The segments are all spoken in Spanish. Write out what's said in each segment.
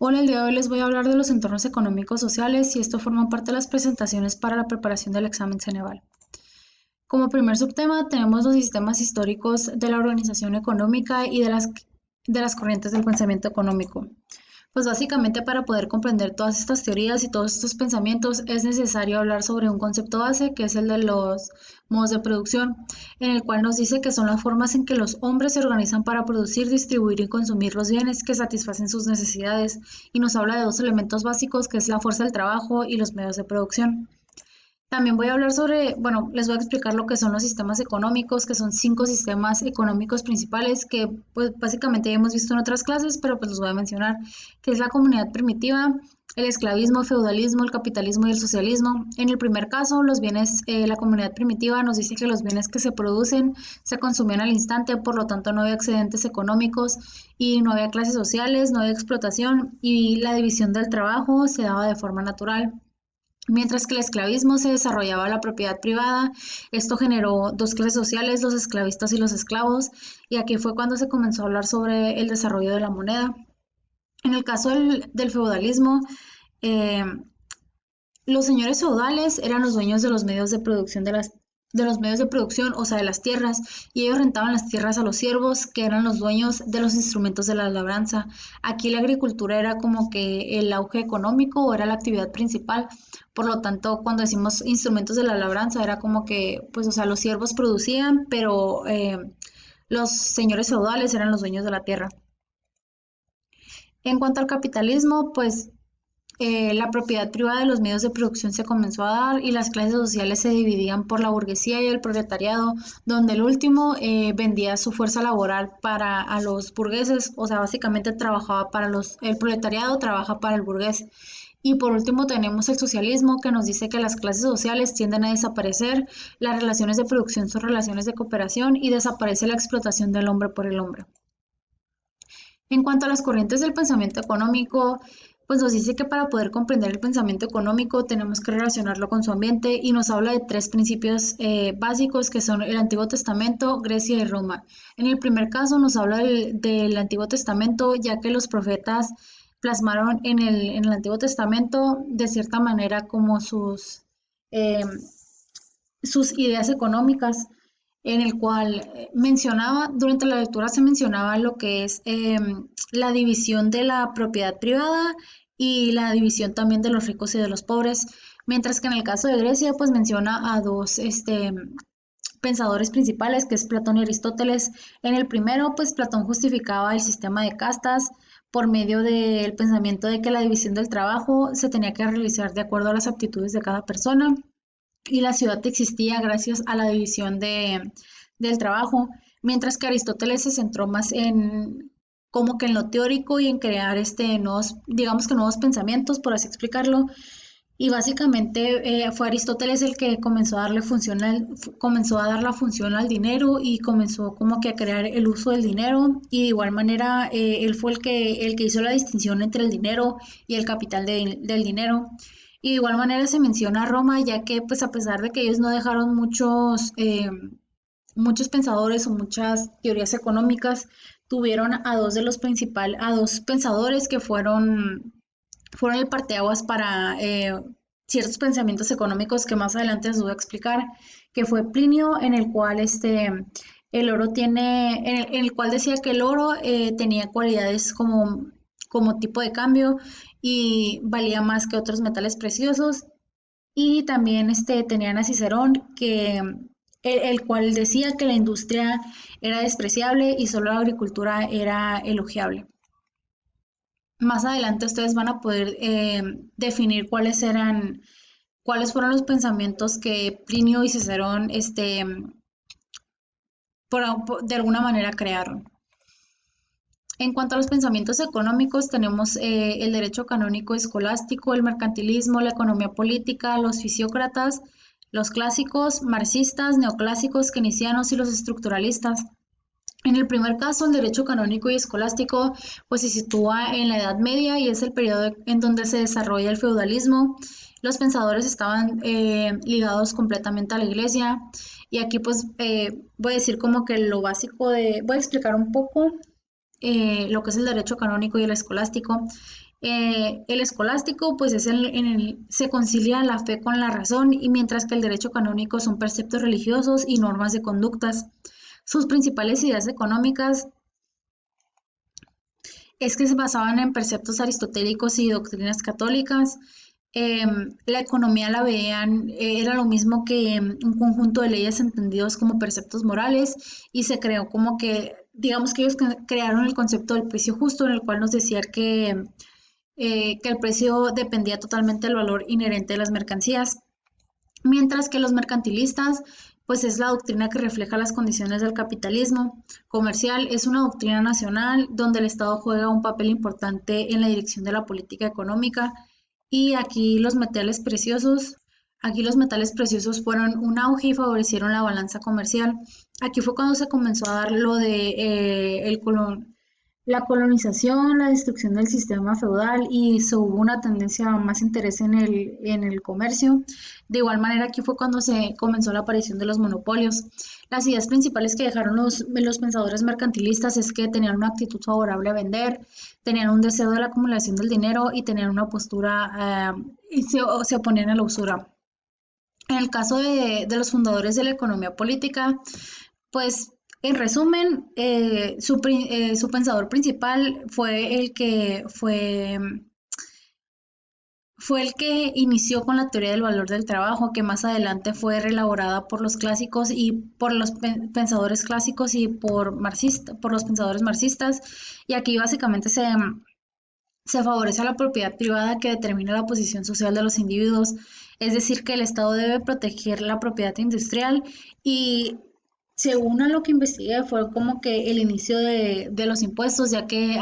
Hola, el día de hoy les voy a hablar de los entornos económicos sociales y esto forma parte de las presentaciones para la preparación del examen Ceneval. Como primer subtema tenemos los sistemas históricos de la organización económica y de las corrientes del pensamiento económico. Pues básicamente para poder comprender todas estas teorías y todos estos pensamientos es necesario hablar sobre un concepto base que es el de los modos de producción, en el cual nos dice que son las formas en que los hombres se organizan para producir, distribuir y consumir los bienes que satisfacen sus necesidades y nos habla de dos elementos básicos que es la fuerza del trabajo y los medios de producción. También voy a hablar sobre, bueno, les voy a explicar lo que son los sistemas económicos, que son 5 sistemas económicos principales que pues básicamente ya hemos visto en otras clases, pero pues los voy a mencionar, que es la comunidad primitiva, el esclavismo, el feudalismo, el capitalismo y el socialismo. En el primer caso, los bienes, la comunidad primitiva nos dice que los bienes que se producen se consumían al instante, por lo tanto no había excedentes económicos y no había clases sociales, no había explotación y la división del trabajo se daba de forma natural. Mientras que el esclavismo se desarrollaba la propiedad privada, esto generó dos clases sociales, los esclavistas y los esclavos, y aquí fue cuando se comenzó a hablar sobre el desarrollo de la moneda. En el caso del feudalismo, eh, los señores feudales eran los dueños de los medios de producción de los medios de producción, o sea, de las tierras, y ellos rentaban las tierras a los siervos, que eran los dueños de los instrumentos de la labranza. Aquí la agricultura era como que el auge económico o era la actividad principal. Por lo tanto, cuando decimos instrumentos de la labranza, era como que, pues, o sea, los siervos producían, pero los señores feudales eran los dueños de la tierra. En cuanto al capitalismo, pues la propiedad privada de los medios de producción se comenzó a dar y las clases sociales se dividían por la burguesía y el proletariado, donde el último vendía su fuerza laboral para a los burgueses, o sea, básicamente trabajaba para el proletariado trabaja para el burgués. Y por último tenemos el socialismo que nos dice que las clases sociales tienden a desaparecer, las relaciones de producción son relaciones de cooperación y desaparece la explotación del hombre por el hombre. En cuanto a las corrientes del pensamiento económico, pues nos dice que para poder comprender el pensamiento económico tenemos que relacionarlo con su ambiente y nos habla de tres principios básicos que son el Antiguo Testamento, Grecia y Roma. En el primer caso nos habla del Antiguo Testamento, ya que los profetas plasmaron en el Antiguo Testamento de cierta manera como eh, sus ideas económicas, en el cual mencionaba, durante la lectura se mencionaba lo que es la división de la propiedad privada y la división también de los ricos y de los pobres, mientras que en el caso de Grecia pues menciona a dos pensadores principales, que es Platón y Aristóteles. En el primero, pues Platón justificaba el sistema de castas por medio del pensamiento de que la división del trabajo se tenía que realizar de acuerdo a las aptitudes de cada persona y la ciudad existía gracias a la división del trabajo, mientras que Aristóteles se centró más en como que en lo teórico y en crear nuevos, digamos que nuevos pensamientos, por así explicarlo. Y básicamente fue Aristóteles el que comenzó a dar la función al dinero y comenzó como que a crear el uso del dinero. Y de igual manera él fue el que hizo la distinción entre el dinero y el capital del dinero. Y de igual manera se menciona a Roma, ya que pues a pesar de que ellos no dejaron muchos pensadores o muchas teorías económicas, tuvieron a dos pensadores que fueron el parteaguas para ciertos pensamientos económicos que más adelante les voy a explicar, que fue Plinio, en el cual el oro en el cual decía que el oro tenía cualidades como tipo de cambio y valía más que otros metales preciosos. Y también tenían a Cicerón, el cual decía que la industria era despreciable y solo la agricultura era elogiable. Más adelante ustedes van a poder definir cuáles fueron los pensamientos que Plinio y Cicerón de alguna manera crearon. En cuanto a los pensamientos económicos, tenemos el derecho canónico escolástico, el mercantilismo, la economía política, los fisiócratas, los clásicos, marxistas, neoclásicos, keynesianos y los estructuralistas. En el primer caso, el derecho canónico y escolástico pues se sitúa en la Edad Media y es el periodo en donde se desarrolla el feudalismo. Los pensadores estaban ligados completamente a la iglesia y aquí pues voy a decir como que voy a explicar un poco lo que es el derecho canónico y el escolástico. El escolástico, pues es se concilia la fe con la razón, y mientras que el derecho canónico son preceptos religiosos y normas de conductas. Sus principales ideas económicas es que se basaban en preceptos aristotélicos y doctrinas católicas. La economía la veían, era lo mismo que un conjunto de leyes entendidos como preceptos morales, y se creó como que, digamos que ellos crearon el concepto del precio justo, en el cual nos decía que el precio dependía totalmente del valor inherente de las mercancías. Mientras que los mercantilistas, pues es la doctrina que refleja las condiciones del capitalismo comercial. Es una doctrina nacional donde el Estado juega un papel importante en la dirección de la política económica. Y aquí los metales preciosos fueron un auge y favorecieron la balanza comercial. Aquí fue cuando se comenzó a dar lo de la colonización, la destrucción del sistema feudal, y se hubo una tendencia a más interés en el comercio. De igual manera, aquí fue cuando se comenzó la aparición de los monopolios. Las ideas principales que dejaron los pensadores mercantilistas es que tenían una actitud favorable a vender, tenían un deseo de la acumulación del dinero y tenían una postura y se oponían a la usura. En el caso de los fundadores de la economía política, pues en resumen, su pensador principal fue el que inició con la teoría del valor del trabajo, que más adelante fue reelaborada por los clásicos y por los pensadores clásicos y por los pensadores marxistas. Y aquí básicamente se favorece a la propiedad privada, que determina la posición social de los individuos, es decir, que el Estado debe proteger la propiedad industrial. Y según a lo que investigué, fue como que el inicio de los impuestos, ya que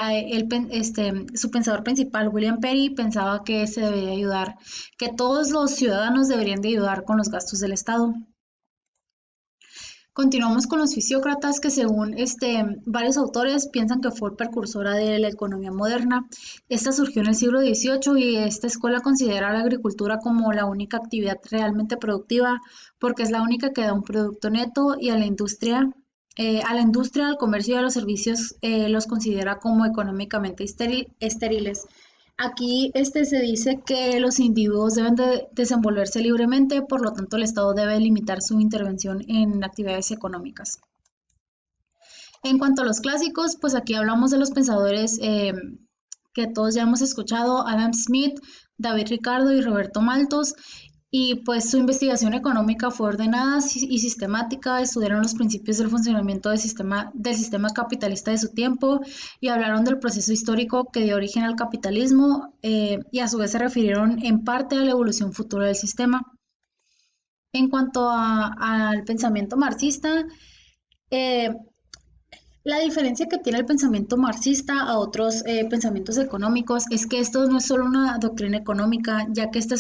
su pensador principal, William Perry, pensaba que se debería ayudar, que todos los ciudadanos deberían de ayudar con los gastos del Estado. Continuamos con los fisiócratas, que según varios autores piensan que fue precursora de la economía moderna. Esta surgió en el siglo XVIII, y esta escuela considera la agricultura como la única actividad realmente productiva, porque es la única que da un producto neto, y a la industria, al comercio y a los servicios los considera como económicamente estériles. Aquí se dice que los individuos deben de desenvolverse libremente, por lo tanto el Estado debe limitar su intervención en actividades económicas. En cuanto a los clásicos, pues aquí hablamos de los pensadores que todos ya hemos escuchado: Adam Smith, David Ricardo y Roberto Malthus. Y pues su investigación económica fue ordenada y sistemática. Estudiaron los principios del funcionamiento del sistema capitalista de su tiempo, y hablaron del proceso histórico que dio origen al capitalismo, y a su vez se refirieron en parte a la evolución futura del sistema. En cuanto al pensamiento marxista, eh, la diferencia que tiene el pensamiento marxista a otros pensamientos económicos es que esto no es solo una doctrina económica, ya que se,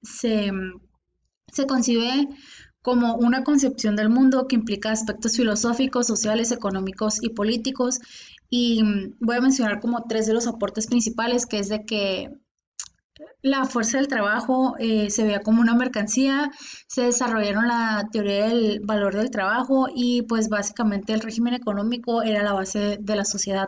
se concibe como una concepción del mundo que implica aspectos filosóficos, sociales, económicos y políticos. Y voy a mencionar como tres de los aportes principales, que es de que la fuerza del trabajo se veía como una mercancía. Se desarrollaron la teoría del valor del trabajo, y pues básicamente el régimen económico era la base de la sociedad.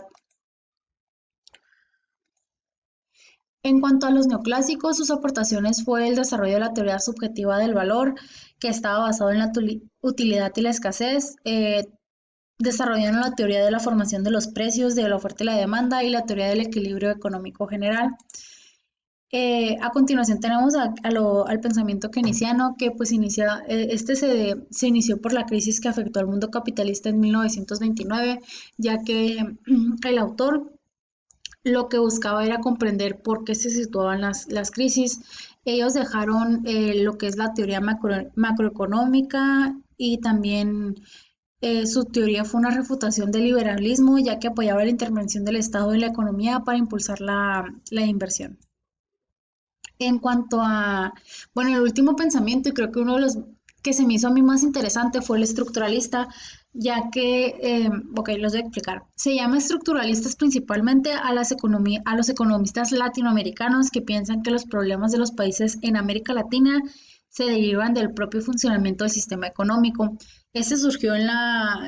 En cuanto a los neoclásicos, sus aportaciones fue el desarrollo de la teoría subjetiva del valor, que estaba basado en la utilidad y la escasez. Desarrollaron la teoría de la formación de los precios, de la oferta y la demanda, y la teoría del equilibrio económico general. A continuación tenemos al pensamiento keynesiano, que pues se inició por la crisis que afectó al mundo capitalista en 1929, ya que el autor lo que buscaba era comprender por qué se situaban las crisis. Ellos dejaron lo que es la teoría macroeconómica, y también su teoría fue una refutación del liberalismo, ya que apoyaba la intervención del Estado en la economía para impulsar la inversión. En cuanto a, bueno, el último pensamiento, y creo que uno de los que se me hizo a mí más interesante, fue el estructuralista, ya que, ok, los voy a explicar. Se llama estructuralistas principalmente a los economistas latinoamericanos que piensan que los problemas de los países en América Latina se derivan del propio funcionamiento del sistema económico. Este surgió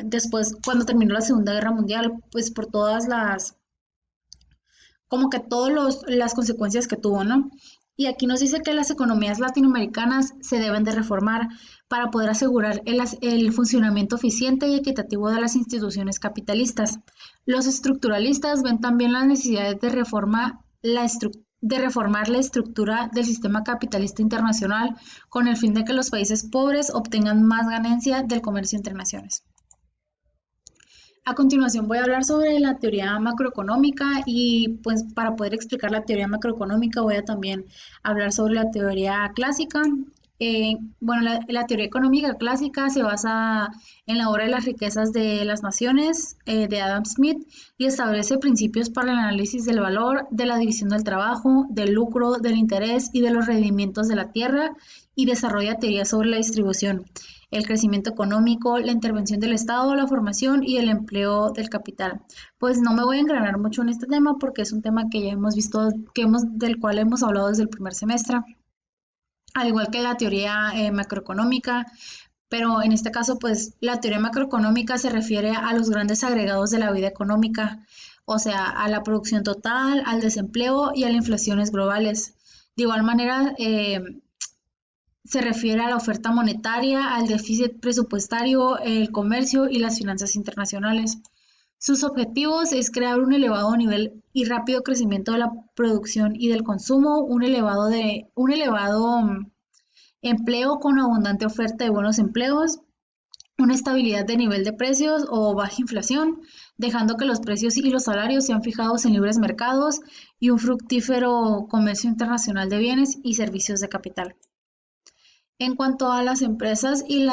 después, cuando terminó la Segunda Guerra Mundial, pues por todas como que todas las consecuencias que tuvo, ¿no? Y aquí nos dice que las economías latinoamericanas se deben de reformar para poder asegurar el funcionamiento eficiente y equitativo de las instituciones capitalistas. Los estructuralistas ven también la necesidad de reformar la estructura del sistema capitalista internacional con el fin de que los países pobres obtengan más ganancia del comercio entre naciones. A continuación voy a hablar sobre la teoría macroeconómica y pues para poder explicar la teoría macroeconómica voy a también hablar sobre la teoría clásica. Bueno, la teoría económica clásica se basa en la obra de las riquezas de las naciones de Adam Smith y establece principios para el análisis del valor, de la división del trabajo, del lucro, del interés y de los rendimientos de la tierra y desarrolla teorías sobre la distribución, el crecimiento económico, la intervención del Estado, la formación y el empleo del capital. Pues no me voy a engranar mucho en este tema porque es un tema que ya hemos visto, del cual hemos hablado desde el primer semestre, al igual que la teoría macroeconómica, pero en este caso, pues la teoría macroeconómica se refiere a los grandes agregados de la vida económica, o sea, a la producción total, al desempleo y a las inflaciones globales. De igual manera, se refiere a la oferta monetaria, al déficit presupuestario, el comercio y las finanzas internacionales. Sus objetivos es crear un elevado nivel y rápido crecimiento de la producción y del consumo, un elevado empleo con abundante oferta de buenos empleos, una estabilidad de nivel de precios o baja inflación, dejando que los precios y los salarios sean fijados en libres mercados y un fructífero comercio internacional de bienes y servicios de capital. En cuanto a las empresas y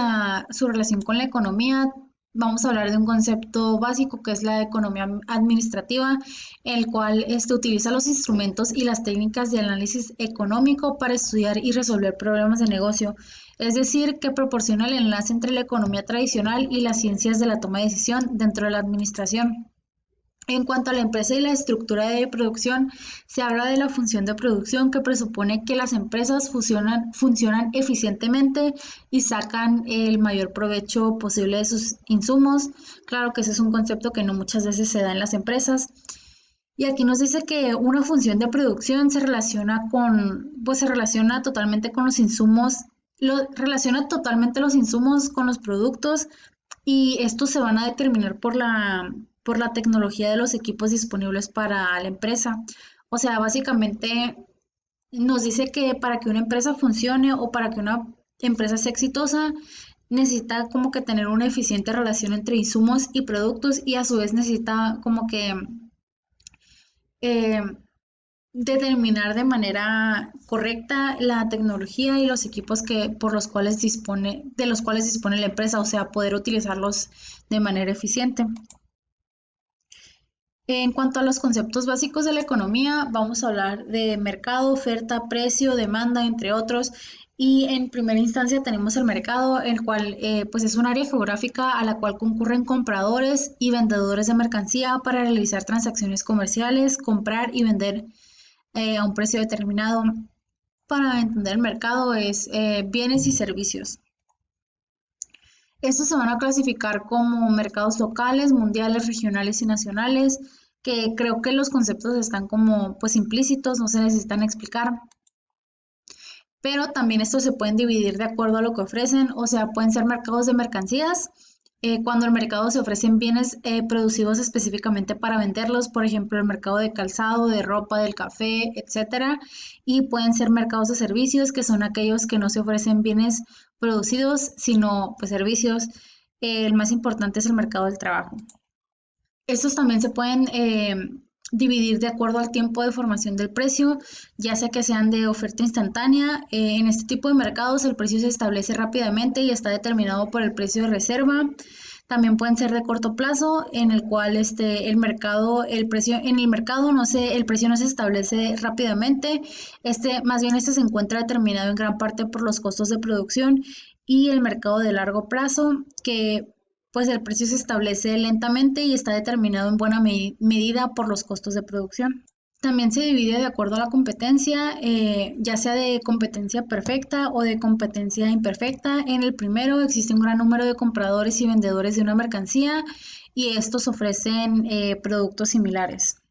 su relación con la economía, vamos a hablar de un concepto básico que es la economía administrativa, el cual utiliza los instrumentos y las técnicas de análisis económico para estudiar y resolver problemas de negocio, es decir, que proporciona el enlace entre la economía tradicional y las ciencias de la toma de decisión dentro de la administración. En cuanto a la empresa y la estructura de producción, se habla de la función de producción que presupone que las empresas funcionan eficientemente y sacan el mayor provecho posible de sus insumos. Claro que ese es un concepto que no muchas veces se da en las empresas. Y aquí nos dice que una función de producción pues se relaciona totalmente con los insumos, relaciona totalmente los insumos con los productos y estos se van a determinar por la tecnología de los equipos disponibles para la empresa. O sea, básicamente nos dice que para que una empresa funcione o para que una empresa sea exitosa, necesita como que tener una eficiente relación entre insumos y productos y a su vez necesita como que eh, determinar de manera correcta la tecnología y los equipos de los cuales dispone la empresa, o sea, poder utilizarlos de manera eficiente. En cuanto a los conceptos básicos de la economía, vamos a hablar de mercado, oferta, precio, demanda, entre otros. Y en primera instancia tenemos el mercado, el cual pues es un área geográfica a la cual concurren compradores y vendedores de mercancía para realizar transacciones comerciales, comprar y vender a un precio determinado. Para entender el mercado es bienes y servicios. Estos se van a clasificar como mercados locales, mundiales, regionales y nacionales, que creo que los conceptos están como pues implícitos, no se necesitan explicar. Pero también estos se pueden dividir de acuerdo a lo que ofrecen, o sea, pueden ser mercados de mercancías, cuando el mercado se ofrecen bienes producidos específicamente para venderlos, por ejemplo, el mercado de calzado, de ropa, del café, etcétera, y pueden ser mercados de servicios, que son aquellos que no se ofrecen bienes producidos, sino pues servicios. El más importante es el mercado del trabajo. Estos también se pueden dividir de acuerdo al tiempo de formación del precio, ya sea que sean de oferta instantánea. En este tipo de mercados el precio se establece rápidamente y está determinado por el precio de reserva. También pueden ser de corto plazo, en el cual el precio no se establece rápidamente. Más bien este se encuentra determinado en gran parte por los costos de producción y el mercado de largo plazo, que pues el precio se establece lentamente y está determinado en buena medida por los costos de producción. También se divide de acuerdo a la competencia, ya sea de competencia perfecta o de competencia imperfecta. En el primero existe un gran número de compradores y vendedores de una mercancía y estos ofrecen productos similares.